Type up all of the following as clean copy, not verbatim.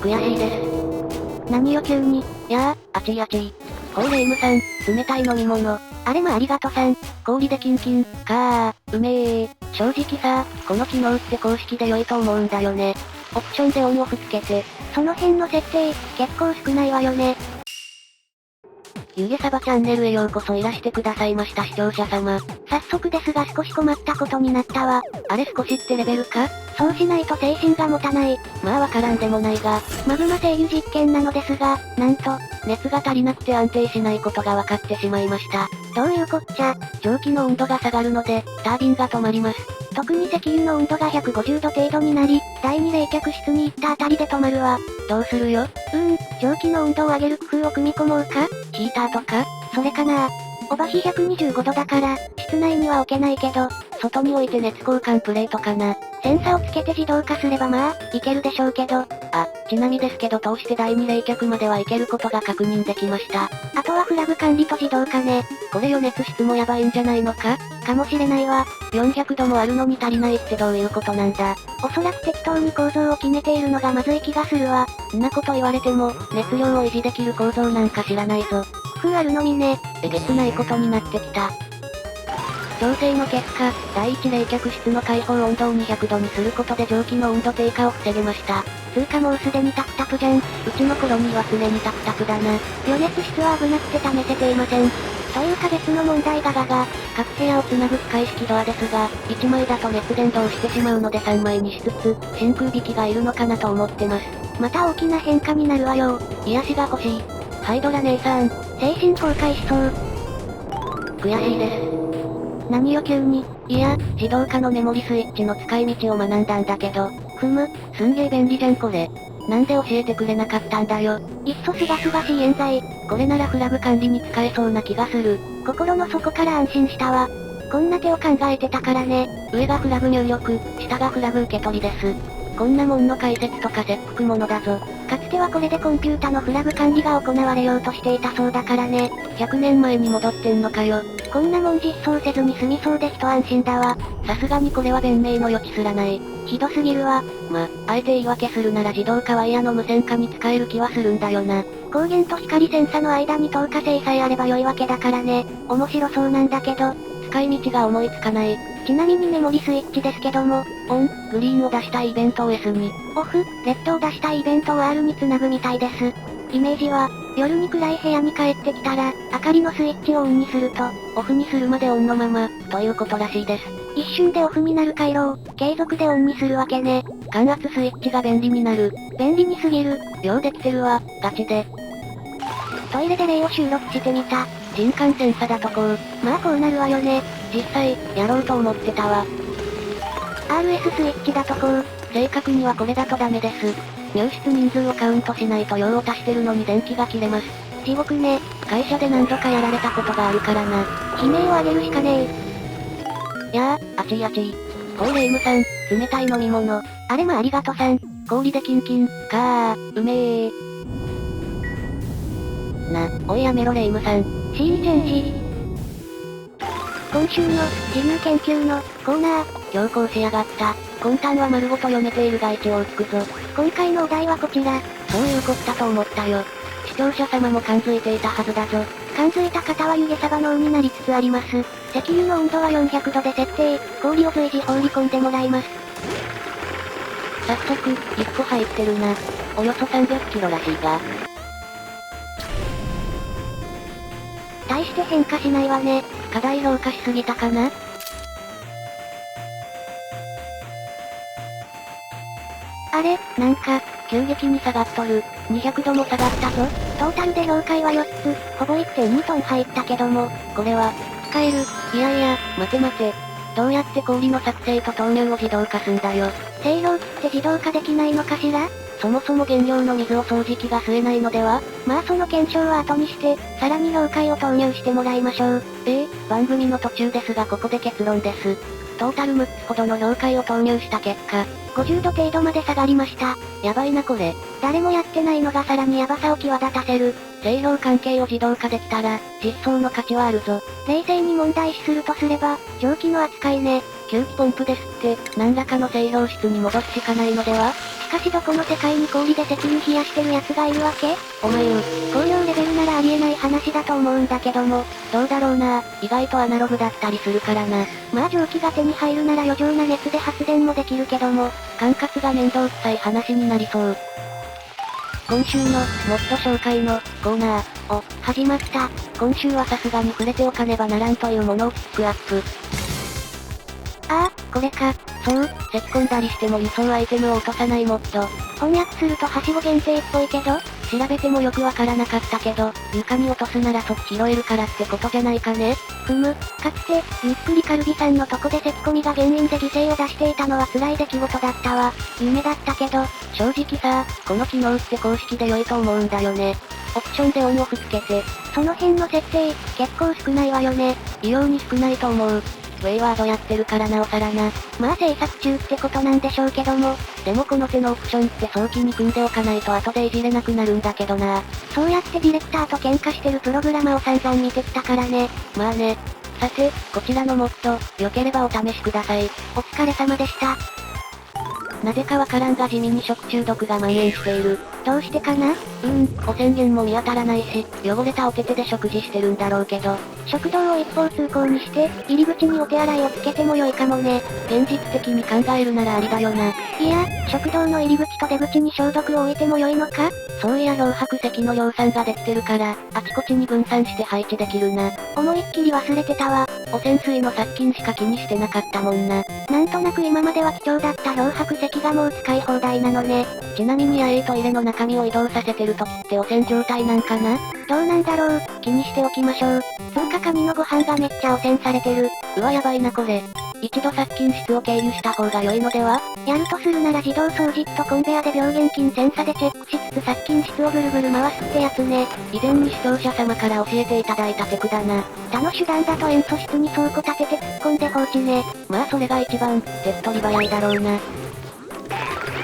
悔しいです。何よ急に。やあ、あちいあちい。ほうレイムさん、冷たい飲み物。あれもありがとさん。氷でキンキン、うめえ。正直さ、この機能って公式で良いと思うんだよね。オプションでオンオフつけて。その辺の設定、結構少ないわよね。湯気サバチャンネルへようこそいらしてくださいました視聴者様。早速ですが少し困ったことになったわ。あれ少しってレベルか？そうしないと精神が持たない。まあわからんでもないが、マグマ制御実験なのですが、なんと、熱が足りなくて安定しないことが分かってしまいました。どういうこっちゃ。蒸気の温度が下がるので、タービンが止まります。特に石油の温度が150度程度になり、第2冷却室に行ったあたりで止まるわ。どうするよ？蒸気の温度を上げる工夫を組み込もうか？ヒーターとか？それかな。オバヒ125度だから、室内には置けないけど、外に置いて熱交換プレートかな。センサをつけて自動化すればまあ、いけるでしょうけど。あ、ちなみですけど通して第2冷却まではいけることが確認できました。あとはフラグ管理と自動化ね。これ予熱室もやばいんじゃないのか？かもしれないわ。400度もあるのに足りないってどういうことなんだ？おそらく適当に構造を決めているのがまずい気がするわ。んなこと言われても、熱量を維持できる構造なんか知らないぞ。工夫あるのみね。えげつないことになってきた。調整の結果、第一冷却室の開放温度を200度にすることで蒸気の温度低下を防げました。つうかもうすでにタプタプじゃん。うちのコロニーは常にタプタプだな。予熱室は危なくて試せていません。というか別の問題が。各部屋をつなぐ使い式ドアですが、1枚だと熱伝導してしまうので3枚にしつつ、真空引きがいるのかなと思ってます。また大きな変化になるわよ。癒しが欲しい。ハイドラ姉さん。精神崩壊しそう。悔しいです。何よ急に。いや、自動化のメモリスイッチの使い道を学んだんだけど。すんげー便利じゃんこれ。なんで教えてくれなかったんだよ。いっそすがすがしい冤罪。これならフラグ管理に使えそうな気がする。心の底から安心したわ。こんな手を考えてたからね。上がフラグ入力、下がフラグ受け取りです。こんなもんの解説とか切腹ものだぞ。かつてはこれでコンピュータのフラグ管理が行われようとしていたそうだからね。100年前に戻ってんのかよ。こんなもん実装せずに済みそうで一安心だわ。さすがにこれは弁明の余地すらない。ひどすぎるわ。あえて言い訳するなら自動化ワイヤの無線化に使える気はするんだよな。光源と光センサの間に透過性さえあれば良いわけだからね。面白そうなんだけど、使い道が思いつかない。ちなみにメモリスイッチですけども、オン、グリーンを出したいイベントを S に。オフ、レッドを出したいイベントを R に繋ぐみたいです。イメージは、夜に暗い部屋に帰ってきたら、明かりのスイッチをオンにすると、オフにするまでオンのまま、ということらしいです。一瞬でオフになる回路を、継続でオンにするわけね。感圧スイッチが便利になる。便利にすぎる。ようできてるわ、ガチで。トイレで例を収録してみた。人感センサだとこう。まあこうなるわよね。実際、やろうと思ってたわ。RS スイッチだとこう。正確にはこれだとダメです。入室人数をカウントしないと用を足してるのに電気が切れます。地獄ね。会社で何度かやられたことがあるからな。悲鳴を上げるしかねえ。やあ、あちいあちい。ほうレイムさん、冷たい飲み物。あれもありがとさん。氷でキンキン、うめえ。おいやめろレイムさん。シーチェンジ。今週の、自由研究の、コーナー。強行しやがった。魂胆は丸ごと読めているが一応つくぞ。今回のお題はこちら。そういうこったと思ったよ。視聴者様も感づいていたはずだぞ。感づいた方は湯気サバ脳になりつつあります。石油の温度は400度で設定、氷を随時放り込んでもらいます。早速、1個入ってるな。およそ300キロらしいが。大して変化しないわね。過大評価しすぎたかな？あれ、なんか、急激に下がっとる。200度も下がったぞ。トータルで評価は4つ、ほぼ 1.2 トン入ったけども、これは、使える。いやいや、待て待て。どうやって氷の作成と投入を自動化すんだよ。製氷機って自動化できないのかしら？そもそも原料の水を掃除機が吸えないのでは？まあその検証は後にして、さらに評価を投入してもらいましょう。番組の途中ですがここで結論です。トータル6つほどの評価を投入した結果、50度程度まで下がりました。やばいなこれ。誰もやってないのがさらにヤバさを際立たせる。製氷関係を自動化できたら、実装の価値はあるぞ。冷静に問題視するとすれば、蒸気の扱いね。吸気ポンプですって、何らかの製氷室に戻すしかないのでは？しかしどこの世界に氷で石油冷やしてる奴がいるわけ？お前工業レベルならありえない話だと思うんだけども。どうだろうな、意外とアナログだったりするからな。まあ蒸気が手に入るなら余剰な熱で発電もできるけども、管轄が面倒くさい話になりそう。今週の、もっと紹介の、コーナー、始まった。今週はさすがに触れておかねばならんというものをピックアップ。ああ、これか。そう、突っ込んだりしても輸送アイテムを落とさないモッド。翻訳するとはしご限定っぽいけど、調べてもよくわからなかったけど、床に落とすなら即拾えるからってことじゃないかね。かつて、ゆっくりカルビさんのとこで咳込みが原因で犠牲を出していたのは辛い出来事だったわ。夢だったけど、正直さ、この機能って公式で良いと思うんだよね。オプションでオンオフつけて。その辺の設定、結構少ないわよね。異様に少ないと思う。ウェイワードやってるからなおさらな。まあ制作中ってことなんでしょうけども。でもこの手のオプションって早期に組んでおかないと後でいじれなくなるんだけどな。そうやってディレクターと喧嘩してるプログラマーを散々見てきたからね。まあね。さて、こちらのモッド、良ければお試しください。お疲れ様でした。なぜかわからんが地味に食中毒が蔓延している。どうしてかな？汚染源も見当たらないし、汚れたお手手で食事してるんだろうけど。食堂を一方通行にして、入り口にお手洗いをつけても良いかもね。現実的に考えるならありだよな。いや、食堂の入り口と出口に消毒を置いても良いのか？そういや漂白石の量産ができてるから、あちこちに分散して配置できるな。思いっきり忘れてたわ。汚染水の殺菌しか気にしてなかったもんな。なんとなく今までは貴重だった漂白石がもう使い放題なのね。ちなみに野営トイレの中身を移動させてる時って汚染状態なんかな？どうなんだろう、気にしておきましょう。つうか紙のご飯がめっちゃ汚染されてる。うわやばいなこれ。一度殺菌室を経由した方が良いのでは？やるとするなら自動掃除機とコンベアで病原菌センサでチェックしつつ殺菌室をぐるぐる回すってやつね。以前に視聴者様から教えていただいたテクだな。他の手段だと塩素室に倉庫立てて突っ込んで放置ね。まあそれが一番、手っ取り早いだろうな。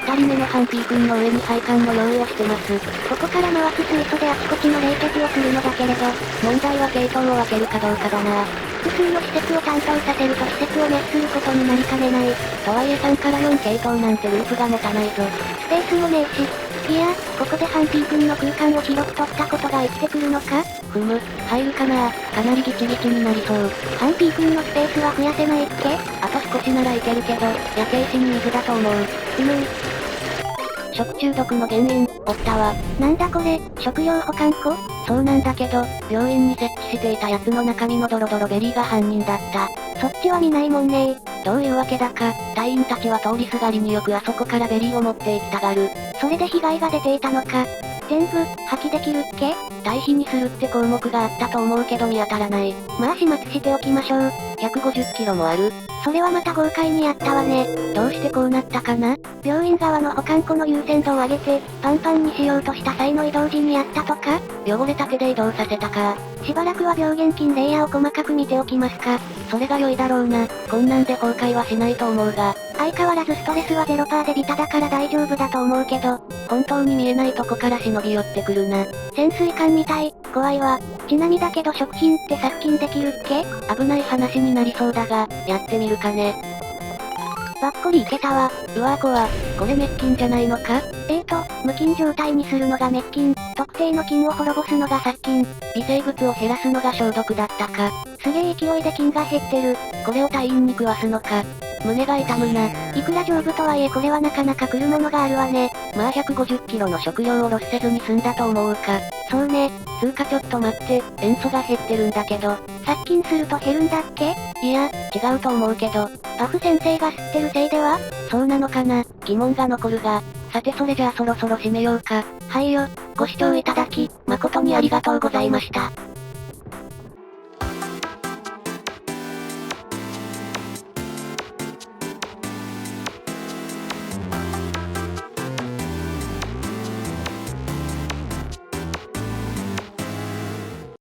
二人目のハンピー君の上に配管の用意をしてます。ここから回す水素であちこちの冷却をするのだけれど、問題は系統を分けるかどうかだな。複数の施設を担当させると施設を滅することになりかねない。とはいえ3から4系統なんてループが持たないぞ。スペースもねえし。いや、ここでハンピー君の空間を広く取ったことが生きてくるのか？入るかな？かなりギチギチになりそう。ハンピー君のスペースは増やせないっけ？あと少しならいけるけど、焼け石に水だと思う。食中毒の原因、おったわ。なんだこれ、食料保管庫？そうなんだけど、病院に設置していたやつの中身のドロドロベリーが犯人だった。そっちは見ないもんねどういうわけだか、隊員たちは通りすがりによくあそこからベリーを持って行きたがる。それで被害が出ていたのか。全部、破棄できるっけ？堆肥にするって項目があったと思うけど見当たらない。まあ始末しておきましょう。150キロもある。それはまた豪快にやったわね。どうしてこうなったかな？病院側の保管庫の優先度を上げて、パンパンにしようとした際の移動時にやったとか？汚れた手で移動させたか。しばらくは病原菌レイヤーを細かく見ておきますか。それが良いだろうな。こんなんで崩壊はしないと思うが。相変わらずストレスは0%でビタだから大丈夫だと思うけど、本当に見えないとこから忍び寄ってくるな。潜水艦みたい、怖いわ。ちなみだけど食品って殺菌できるっけ？危ない話になりそうだが、やってみるかね。ばっこりいけたわ。うわー怖。これ滅菌じゃないのか？無菌状態にするのが滅菌、特定の菌を滅ぼすのが殺菌、微生物を減らすのが消毒だったか。すげえ勢いで菌が減ってる。これを隊員に食わすのか。胸が痛むな。いくら丈夫とはいえこれはなかなか来るものがあるわね。まあ150キロの食料をロスせずに済んだと思うか。そうね。つうかちょっと待って、塩素が減ってるんだけど。殺菌すると減るんだっけ？いや、違うと思うけど。バフ先生が吸ってるせいでは？そうなのかな、疑問が残るが。さてそれじゃあそろそろ締めようか。はいよ。ご視聴いただき、誠にありがとうございました。